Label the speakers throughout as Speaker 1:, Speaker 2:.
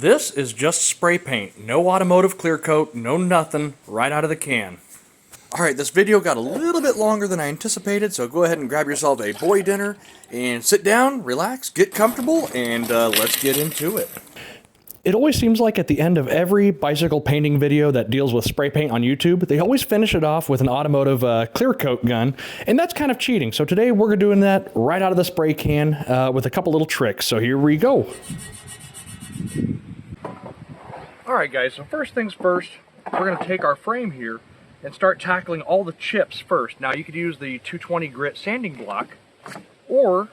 Speaker 1: This is just spray paint. No automotive clear coat, no nothing, right out of the can. Alright, this video got a little bit longer than I anticipated, so go ahead and grab yourself a boy dinner and sit down, relax, get comfortable, and let's get into it. It always seems like at the end of every bicycle painting video that deals with spray paint on YouTube, they always finish it off with an automotive clear coat gun, and that's kind of cheating. So today we're doing that right out of the spray can with a couple little tricks. So here we go. Alright guys, so first things first, we're going to take our frame here and start tackling all the chips first. Now you could use the 220 grit sanding block, or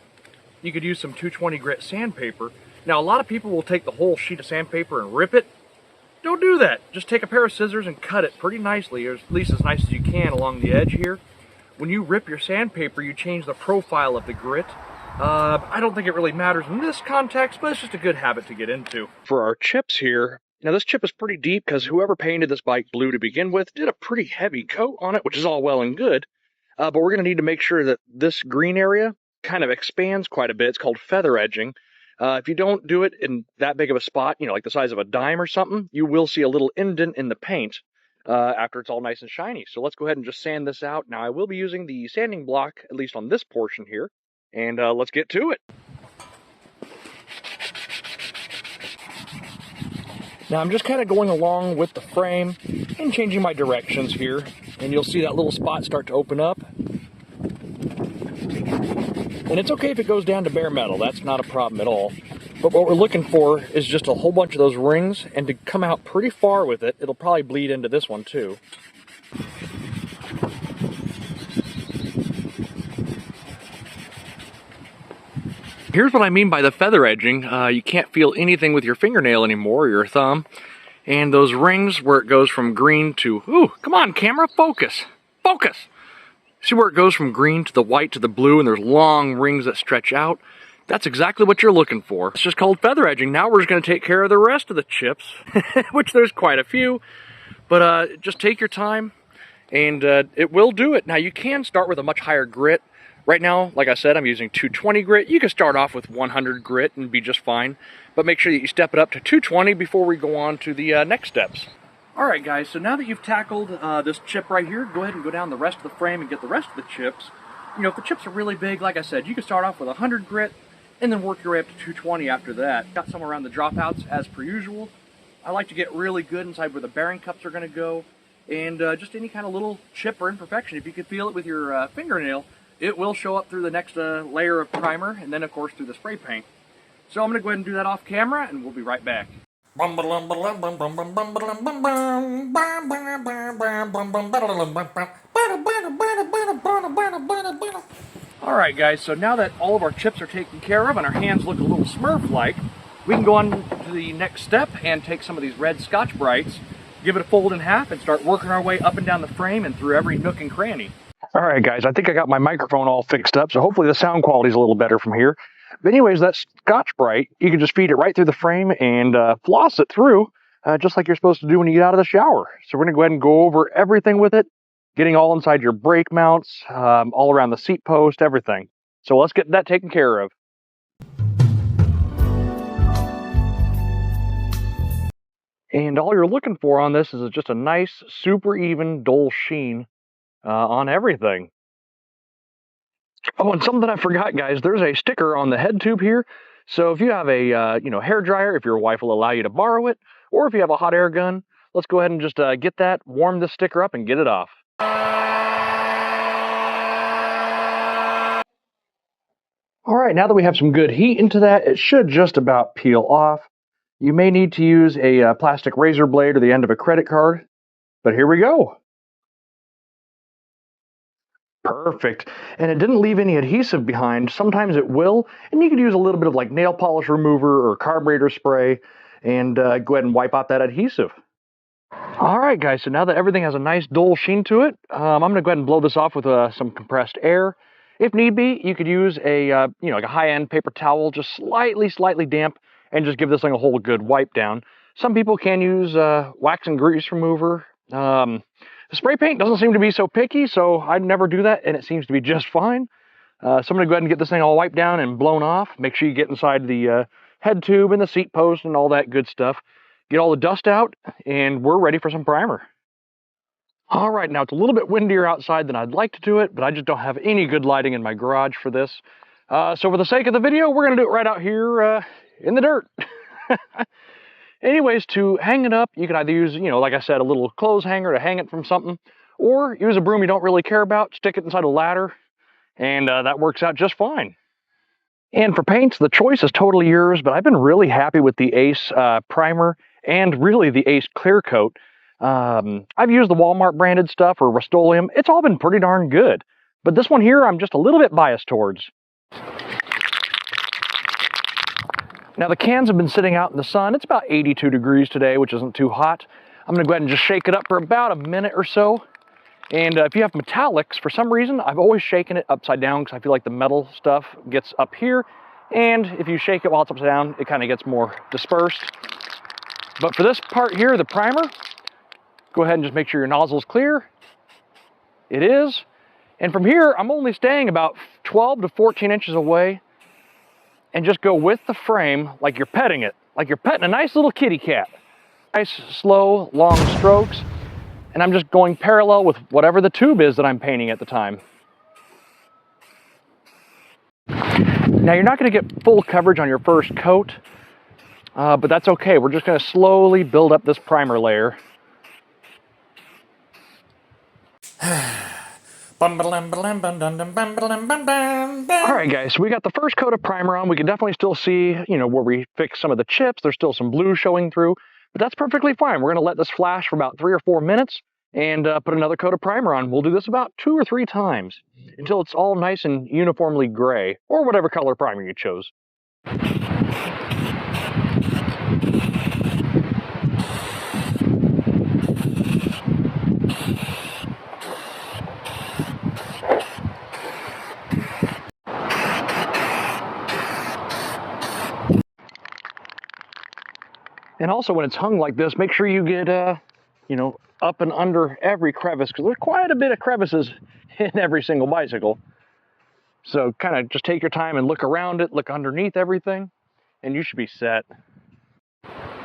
Speaker 1: you could use some 220 grit sandpaper. Now a lot of people will take the whole sheet of sandpaper and rip it. Don't do that. Just take a pair of scissors and cut it pretty nicely, or at least as nice as you can along the edge here. When you rip your sandpaper, you change the profile of the grit. I don't think it really matters in this context, but it's just a good habit to get into. For our chips here, now this chip is pretty deep because whoever painted this bike blue to begin with did a pretty heavy coat on it, which is all well and good. But we're going to need to make sure that this green area kind of expands quite a bit. It's called feather edging. If you don't do it in that big of a spot, you know, like the size of a dime or something, you will see a little indent in the paint after it's all nice and shiny. So let's go ahead and just sand this out. Now I will be using the sanding block, at least on this portion here, and let's get to it. Now I'm just kind of going along with the frame and changing my directions here, and you'll see that little spot start to open up. And it's okay if it goes down to bare metal, that's not a problem at all. But what we're looking for is just a whole bunch of those rings, and to come out pretty far with it. It'll probably bleed into this one too. Here's what I mean by the feather edging. You can't feel anything with your fingernail anymore, or your thumb. And those rings where it goes from green to, ooh, come on camera, focus, focus. See where it goes from green to the white to the blue, and there's long rings that stretch out? That's exactly what you're looking for. It's just called feather edging. Now we're just going to take care of the rest of the chips, which there's quite a few. But just take your time, and it will do it. Now you can start with a much higher grit. Right now, like I said, I'm using 220 grit. You can start off with 100 grit and be just fine. But make sure that you step it up to 220 before we go on to the next steps. Alright guys, so now that you've tackled this chip right here, go ahead and go down the rest of the frame and get the rest of the chips. You know, if the chips are really big, like I said, you can start off with 100 grit and then work your way up to 220 after that. Got some around the dropouts as per usual. I like to get really good inside where the bearing cups are going to go. And just any kind of little chip or imperfection, if you can feel it with your fingernail, it will show up through the next layer of primer, and then of course through the spray paint. So I'm going to go ahead and do that off camera, and we'll be right back. Alright guys, so now that all of our chips are taken care of and our hands look a little Smurf-like, we can go on to the next step and take some of these red Scotch-Brites, give it a fold in half, and start working our way up and down the frame and through every nook and cranny. Alright guys, I think I got my microphone all fixed up, so hopefully the sound quality is a little better from here. But anyways, that Scotch-Brite, you can just feed it right through the frame and floss it through, just like you're supposed to do when you get out of the shower. So we're going to go ahead and go over everything with it, getting all inside your brake mounts, all around the seat post, everything. So let's get that taken care of. And all you're looking for on this is just a nice, super even, dull sheen on everything. Oh, and something I forgot, guys, there's a sticker on the head tube here. So if you have a hair dryer, if your wife will allow you to borrow it, or if you have a hot air gun, let's go ahead and just get that, warm this sticker up, and get it off. All right, now that we have some good heat into that, it should just about peel off. You may need to use a plastic razor blade or the end of a credit card, but here we go. Perfect. And it didn't leave any adhesive behind. Sometimes it will, and you could use a little bit of like nail polish remover or carburetor spray and go ahead and wipe out that adhesive. All right, guys, so now that everything has a nice dull sheen to it, I'm going to go ahead and blow this off with some compressed air. If need be, you could use a like a high-end paper towel, just slightly damp, and just give this thing a whole good wipe down. Some people can use wax and grease remover. The spray paint doesn't seem to be so picky, so I'd never do that, and it seems to be just fine. So I'm going to go ahead and get this thing all wiped down and blown off. Make sure you get inside the head tube and the seat post and all that good stuff. Get all the dust out, and we're ready for some primer. All right, now it's a little bit windier outside than I'd like to do it, but I just don't have any good lighting in my garage for this. So for the sake of the video, we're gonna do it right out here in the dirt. Anyways, to hang it up, you can either use, like I said, a little clothes hanger to hang it from something, or use a broom you don't really care about, stick it inside a ladder, and that works out just fine. And for paints, the choice is totally yours, but I've been really happy with the Ace primer and really the Ace clear coat. I've used the Walmart branded stuff or Rust-Oleum. It's all been pretty darn good. But this one here, I'm just a little bit biased towards. Now the cans have been sitting out in the sun. It's about 82 degrees today, which isn't too hot. I'm gonna go ahead and just shake it up for about a minute or so. And if you have metallics, for some reason, I've always shaken it upside down because I feel like the metal stuff gets up here. And if you shake it while it's upside down, it kind of gets more dispersed. But for this part here, the primer, go ahead and just make sure your nozzle is clear. It is. And from here, I'm only staying about 12 to 14 inches away, and just go with the frame like you're petting it, like you're petting a nice little kitty cat. Nice, slow, long strokes. And I'm just going parallel with whatever the tube is that I'm painting at the time. Now you're not going to get full coverage on your first coat, but that's okay. We're just going to slowly build up this primer layer. Alright guys, so we got the first coat of primer on. We can definitely still see, where we fixed some of the chips. There's still some blue showing through, but that's perfectly fine. We're going to let this flash for about 3 or 4 minutes and put another coat of primer on. We'll do this about 2 or 3 times until it's all nice and uniformly gray, or whatever color primer you chose. And also when it's hung like this, make sure you get, up and under every crevice, because there's quite a bit of crevices in every single bicycle. So kind of just take your time and look around it, look underneath everything, and you should be set.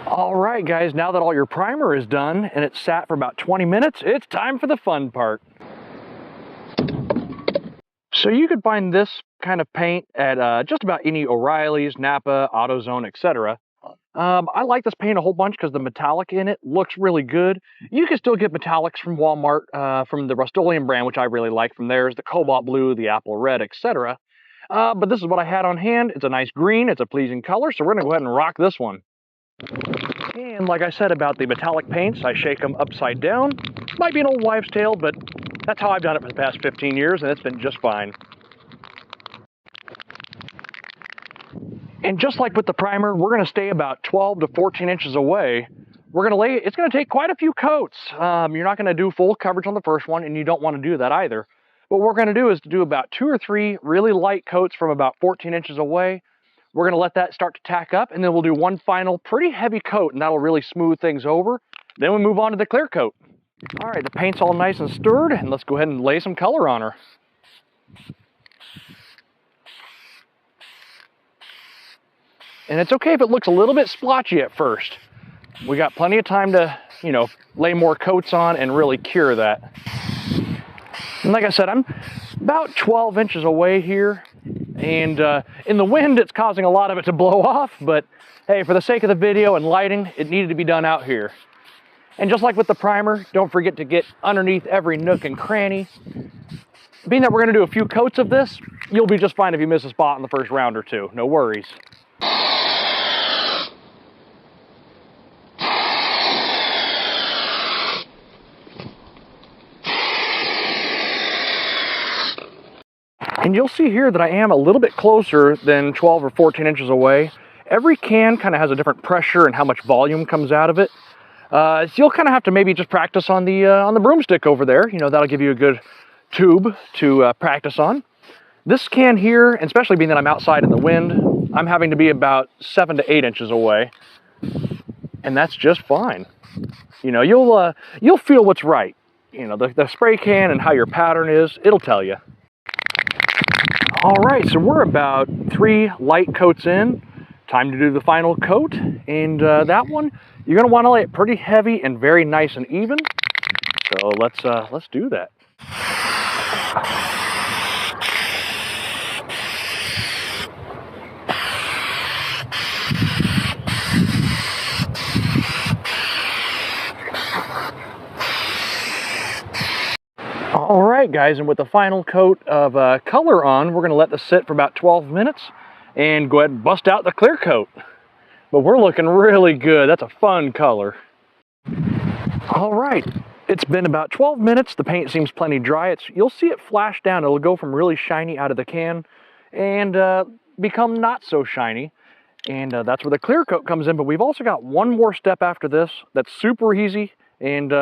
Speaker 1: All right, guys, now that all your primer is done and it's sat for about 20 minutes, it's time for the fun part. So you could find this kind of paint at just about any O'Reilly's, Napa, AutoZone, etc. I like this paint a whole bunch because the metallic in it looks really good. You can still get metallics from Walmart, from the Rust-Oleum brand, which I really like from theirs, the cobalt blue, the apple red, etc. But this is what I had on hand. It's a nice green, it's a pleasing color, so we're going to go ahead and rock this one. And like I said about the metallic paints, I shake them upside down. Might be an old wives' tale, but that's how I've done it for the past 15 years, and it's been just fine. And just like with the primer, we're going to stay about 12 to 14 inches away. We're going to lay, it's going to take quite a few coats. You're not going to do full coverage on the first one, and you don't want to do that either. What we're going to do is to do about 2 or 3 really light coats from about 14 inches away. We're going to let that start to tack up, and then we'll do one final pretty heavy coat, and that'll really smooth things over. Then we move on to the clear coat. All right, the paint's all nice and stirred, and let's go ahead and lay some color on her. And it's okay if it looks a little bit splotchy at first. We got plenty of time to, lay more coats on and really cure that. And like I said, I'm about 12 inches away here. And in the wind, it's causing a lot of it to blow off. But hey, for the sake of the video and lighting, it needed to be done out here. And just like with the primer, don't forget to get underneath every nook and cranny. Being that we're going to do a few coats of this, you'll be just fine if you miss a spot in the first round or two. No worries. And you'll see here that I am a little bit closer than 12 or 14 inches away. Every can kind of has a different pressure and how much volume comes out of it. So you'll kind of have to maybe just practice on the broomstick over there. That'll give you a good tube to practice on. This can here, and especially being that I'm outside in the wind, I'm having to be about 7 to 8 inches away. And that's just fine. You'll feel what's right. The spray can and how your pattern is, it'll tell you. All right, so we're about 3 light coats in time to do the final coat, and that one, you're going to want to lay it pretty heavy and very nice and even. So let's do that. All right, guys, and with the final coat of color on, we're going to let this sit for about 12 minutes and go ahead and bust out the clear coat. But we're looking really good. That's a fun color. All right, it's been about 12 minutes. The paint seems plenty dry. You'll see it flash down. It'll go from really shiny out of the can and become not so shiny. And that's where the clear coat comes in. But we've also got one more step after this that's super easy and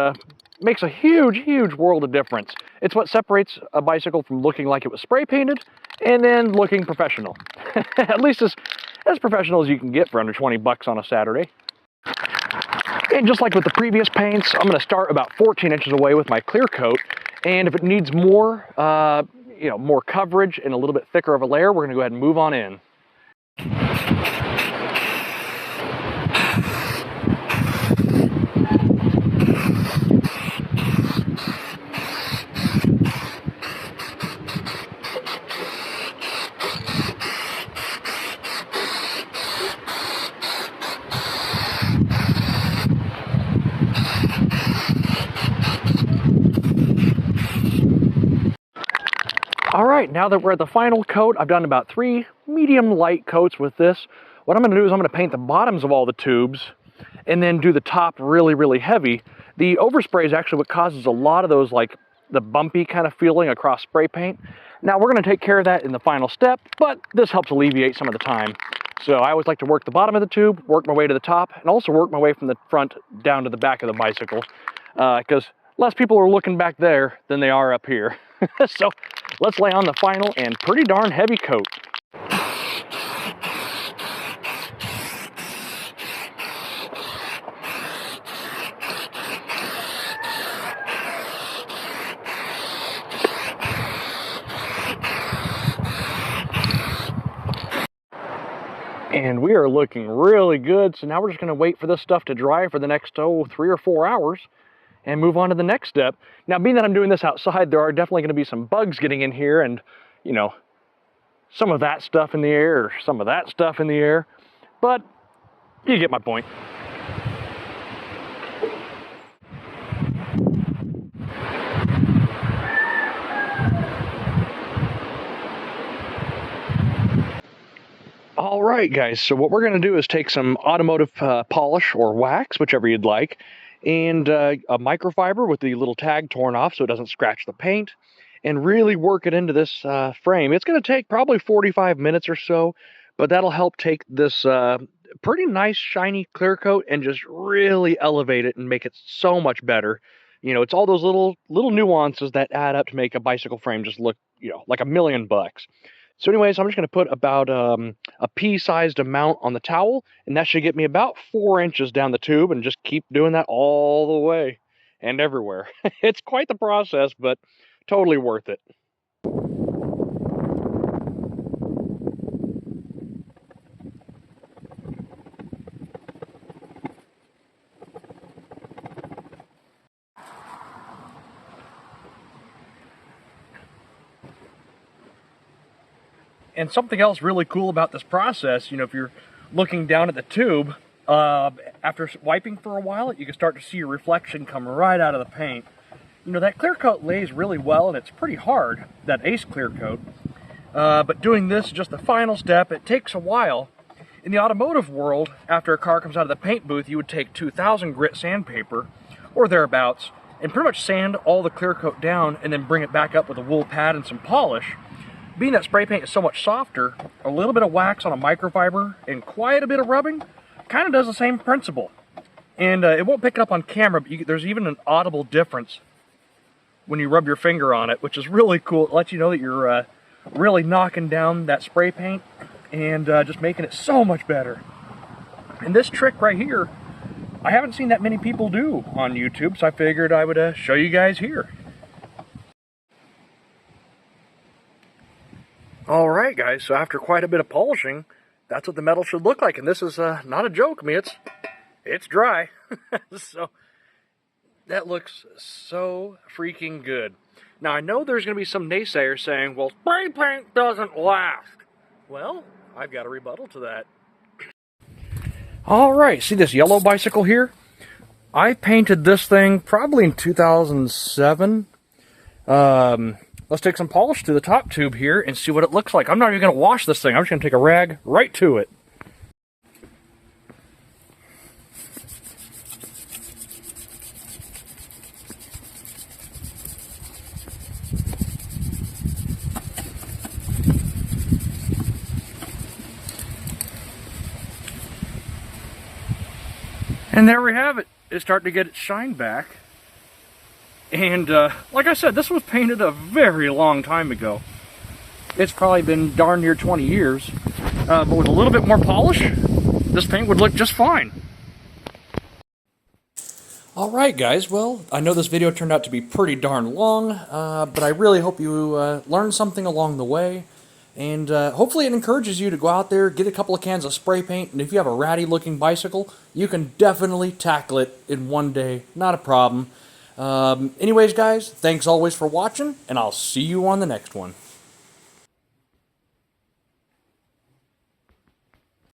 Speaker 1: makes a huge world of difference. It's what separates a bicycle from looking like it was spray painted and then looking professional. At least as professional as you can get for under 20 bucks on a Saturday. And just like with the previous paints, I'm going to start about 14 inches away with my clear coat. And if it needs more, more coverage and a little bit thicker of a layer, we're going to go ahead and move on in. All right, now that we're at the final coat, I've done about 3 medium light coats with this. What I'm going to do is I'm going to paint the bottoms of all the tubes and then do the top really heavy. The overspray is actually what causes a lot of those, like the bumpy kind of feeling across spray paint. Now we're going to take care of that in the final step, but this helps alleviate some of the time. So I always like to work the bottom of the tube, work my way to the top, and also work my way from the front down to the back of the bicycle, because less people are looking back there than they are up here. So let's lay on the final and pretty darn heavy coat. And we are looking really good, so now we're just going to wait for this stuff to dry for the next 3 or 4 hours and move on to the next step. Now, being that I'm doing this outside, there are definitely going to be some bugs getting in here and, some of that stuff in the air or some of that stuff in the air, but you get my point. All right, guys, so what we're going to do is take some automotive polish or wax, whichever you'd like, and a microfiber with the little tag torn off so it doesn't scratch the paint, and really work it into this frame. It's going to take probably 45 minutes or so, but that'll help take this pretty nice shiny clear coat and just really elevate it and make it so much better. It's all those little nuances that add up to make a bicycle frame just look, like $1,000,000. So anyways, I'm just going to put about a pea-sized amount on the towel, and that should get me about 4 inches down the tube, and just keep doing that all the way and everywhere. It's quite the process, but totally worth it. And something else really cool about this process, if you're looking down at the tube, after wiping for a while, you can start to see your reflection come right out of the paint. That clear coat lays really well, and it's pretty hard, that Ace clear coat. But doing this, just the final step, it takes a while. In the automotive world, after a car comes out of the paint booth, you would take 2,000 grit sandpaper, or thereabouts, and pretty much sand all the clear coat down, and then bring it back up with a wool pad and some polish. Being that spray paint is so much softer, a little bit of wax on a microfiber and quite a bit of rubbing kind of does the same principle. And it won't pick it up on camera, but there's even an audible difference when you rub your finger on it, which is really cool. It lets you know that you're really knocking down that spray paint and just making it so much better. And this trick right here, I haven't seen that many people do on YouTube, so I figured I would show you guys here. Alright guys, so after quite a bit of polishing, that's what the metal should look like. And this is not a joke. I mean, it's dry. So that looks so freaking good. Now, I know there's going to be some naysayers saying, well, spray paint doesn't last. Well, I've got a rebuttal to that. All right, see this yellow bicycle here? I painted this thing probably in 2007. Let's take some polish to the top tube here and see what it looks like. I'm not even going to wash this thing. I'm just going to take a rag right to it. And there we have it. It's starting to get its shine back. And like I said, this was painted a very long time ago. It's probably been darn near 20 years. But with a little bit more polish, this paint would look just fine. Alright guys, well, I know this video turned out to be pretty darn long, but I really hope you learned something along the way. And hopefully it encourages you to go out there, get a couple of cans of spray paint, and if you have a ratty looking bicycle, you can definitely tackle it in one day, not a problem. Anyways guys, thanks always for watching, and I'll see you on the next one.